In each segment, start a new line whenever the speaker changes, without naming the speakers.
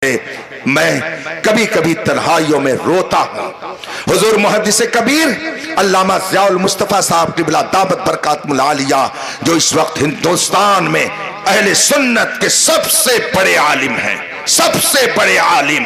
میں کبھی کبھی تنہائیوں میں روتا ہوں۔ حضور محدث کبیر علامہ ضیاء المصطفیٰ صاحب کی بلا دعوت برکاتہ العالیہ جو اس وقت ہندوستان میں اہل سنت کے سب سے بڑے عالم ہیں، سب سے بڑے عالم،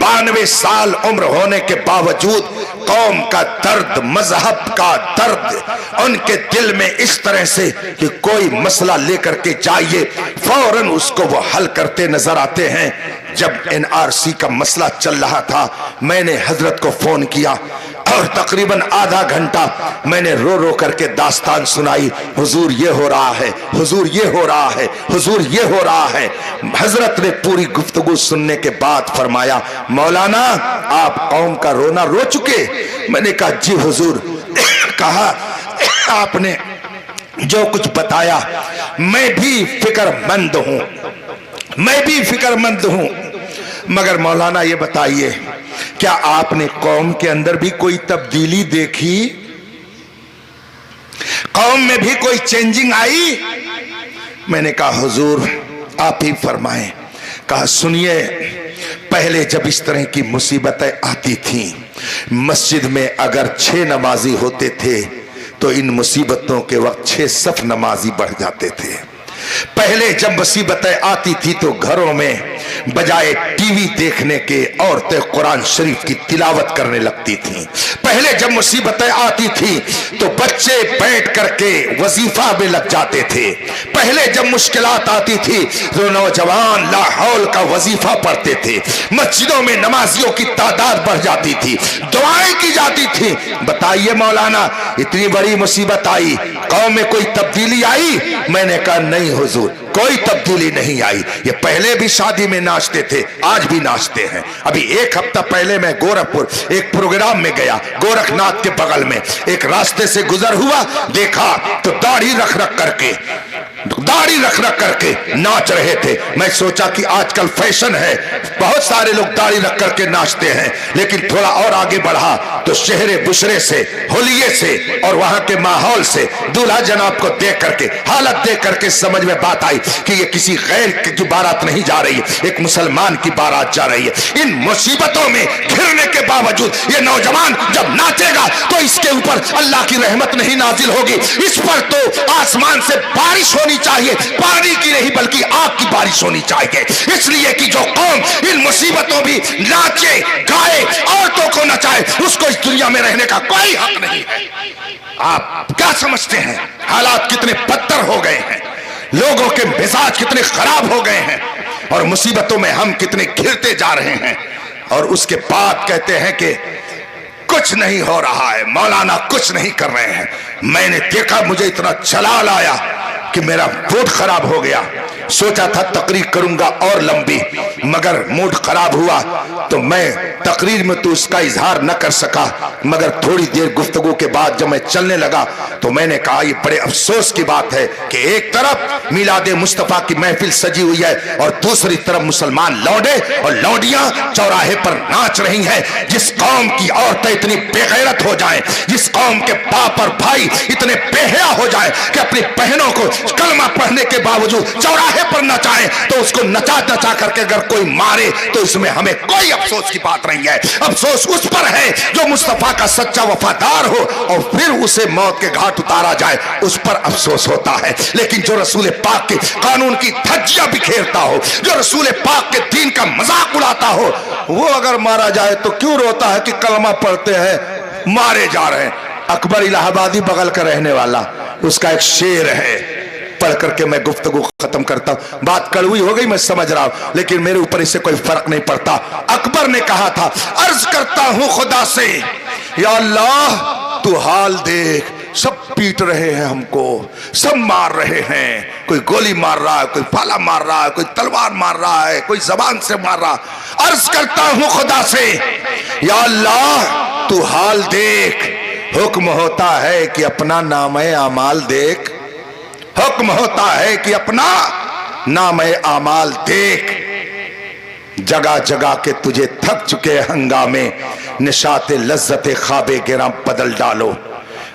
92 سال عمر ہونے کے باوجود قوم کا درد، مذہب کا درد ان کے دل میں اس طرح سے کہ کوئی مسئلہ لے کر کے جائیے فوراً اس کو وہ حل کرتے نظر آتے ہیں۔ جب NRC کا مسئلہ چل رہا تھا میں نے حضرت کو فون کیا اور تقریباً آدھا گھنٹہ میں نے رو رو کر کے داستان سنائی، حضور یہ ہو رہا ہے، حضور یہ ہو رہا ہے، حضور یہ ہو رہا ہے۔ حضرت نے پوری گفتگو سننے کے بعد فرمایا، مولانا آپ قوم کا رونا رو چکے؟ میں نے کہا جی حضور۔ کہا آپ نے جو کچھ بتایا میں بھی فکر مند ہوں، میں بھی فکر مند ہوں، مگر مولانا یہ بتائیے کیا آپ نے قوم کے اندر بھی کوئی تبدیلی دیکھی؟ قوم میں بھی کوئی چینجنگ آئی؟ میں نے کہا حضور آپ ہی فرمائیں۔ کہا سنیے، پہلے جب اس طرح کی مصیبتیں آتی تھیں مسجد میں اگر 6 نمازی ہوتے تھے تو ان مصیبتوں کے وقت 6 صف نمازی بڑھ جاتے تھے۔ پہلے جب مصیبتیں آتی تھی تو گھروں میں بجائے ٹی وی دیکھنے کے عورتیں قرآن شریف کی تلاوت کرنے لگتی تھیں۔ پہلے جب مصیبتیں آتی تھی تو بچے بیٹھ کر کے وظیفہ میں لگ جاتے تھے۔ پہلے جب مشکلات آتی تھی تو نوجوان لا حول کا وظیفہ پڑھتے تھے، مسجدوں میں نمازیوں کی تعداد بڑھ جاتی تھی، دعائیں کی جاتی تھی۔ بتائیے مولانا اتنی بڑی مصیبت آئی، قوم میں کوئی تبدیلی آئی؟ میں نے کہا نہیں حضور کوئی تبدیلی نہیں آئی، یہ پہلے بھی شادی میں ناچتے تھے آج بھی ناچتے ہیں۔ ابھی 1 ہفتہ پہلے میں گورکھپور ایک پروگرام میں گیا، گورکھ ناتھ کے بغل میں ایک راستے سے گزر ہوا، دیکھا تو داڑھی رکھ رکھ کر کے ناچ رہے تھے۔ میں سوچا کہ آج کل فیشن ہے، بہت سارے لوگ داڑھی رکھ کر کے ناچتے ہیں، لیکن تھوڑا اور آگے بڑھا تو شہر بشرے سے، ہولیے سے اور وہاں کے ماحول سے دولہا جناب کو دیکھ کر کے، حالت دیکھ کر کے سمجھ میں بات آئی کہ یہ کسی غیر کی بارات نہیں جا رہی ہے، ایک مسلمان کی بارات جا رہی ہے۔ ان مصیبتوں میں گھرنے کے باوجود یہ نوجوان جب ناچے گا تو اس کے اوپر اللہ کی رحمت نہیں نازل ہوگی، اس پر تو آسمان سے بارش ہونی چاہیے، پانی کی نہیں بلکہ آگ کی بارش ہونی چاہیے۔ اس لیے کہ جو قوم ان مصیبتوں بھی ناچے گائے عورتوں کو نچائے اس کو اس دنیا میں رہنے کا کوئی حق نہیں ہے۔ آپ کیا سمجھتے ہیں حالات کتنے بدتر ہو گئے ہیں، لوگوں کے مزاج کتنے خراب ہو گئے ہیں اور مصیبتوں میں ہم کتنے گھرتے جا رہے ہیں، اور اس کے بعد کہتے ہیں کہ کچھ نہیں ہو رہا ہے، مولانا کچھ نہیں کر رہے ہیں۔ میں نے دیکھا مجھے اتنا جلال آیا کہ میرا موڈ خراب ہو گیا، سوچا تھا تقریر کروں گا اور لمبی، مگر موڈ خراب ہوا تو میں تقریر میں تو اس کا اظہار نہ کر سکا، مگر تھوڑی دیر گفتگو کے بعد جب میں چلنے لگا تو میں نے کہا یہ بڑے افسوس کی بات ہے کہ ایک طرف میلاد مصطفیٰ کی محفل سجی ہوئی ہے اور دوسری طرف مسلمان لوڈے اور لوڈیاں چوراہے پر ناچ رہی ہیں۔ جس قوم کی عورتیں اتنی بے غیرت ہو جائیں، جس قوم کے باپ اور بھائی اتنے بے حیا ہو جائیں کہ اپنی بہنوں کو کلمہ پڑھنے کے باوجود چوراہے پر نچائیں تو اس کو نچا نچا کر کے اگر کوئی مارے تو اس میں ہمیں کوئی افسوس کی بات نہیں ہے۔ افسوس اس پر ہے جو مصطفیٰ کا سچا وفادار ہو اور پھر اسے موت کے گھاٹ اتارا جائے، اس پر افسوس ہوتا ہے۔ لیکن جو رسول پاک کے قانون کی دھجیاں بکھیرتا ہو، جو رسول پاک کے دین کا مذاق اڑاتا ہو، وہ اگر مارا جائے تو کیوں روتا ہے کہ کلمہ پڑھتے ہیں مارے جا رہے ہیں۔ اکبر الہ آبادی بغل کا رہنے والا، اس کا ایک شعر ہے، پڑھ کر کے میں گفتگو ختم کرتا ہوں۔ بات کڑوی ہو گئی میں سمجھ رہا ہوں، لیکن میرے اوپر اس سے کوئی فرق نہیں پڑتا۔ اکبر نے کہا تھا عرض کرتا ہوں خدا سے یا اللہ تو حال دیکھ، سب پیٹ رہے ہیں ہم کو، سب مار رہے ہیں، کوئی گولی مار رہا ہے، کوئی پھالا مار رہا ہے، کوئی تلوار مار رہا ہے، کوئی زبان سے مار رہا۔ عرض کرتا ہوں خدا سے یا اللہ تو حال دیکھ، حکم ہوتا ہے کہ اپنا نامہ اعمال دیکھ، حکم ہوتا ہے کہ اپنا نامہ اعمال دیکھ۔ جگہ جگہ کے تجھے تھک چکے ہنگامے، نشاط لذت خواب گراں بدل ڈالو۔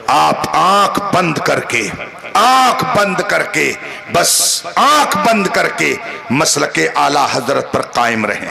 آپ آنکھ بند کر کے بس آنکھ بند کر کے مسلک اعلیٰ حضرت پر قائم رہیں۔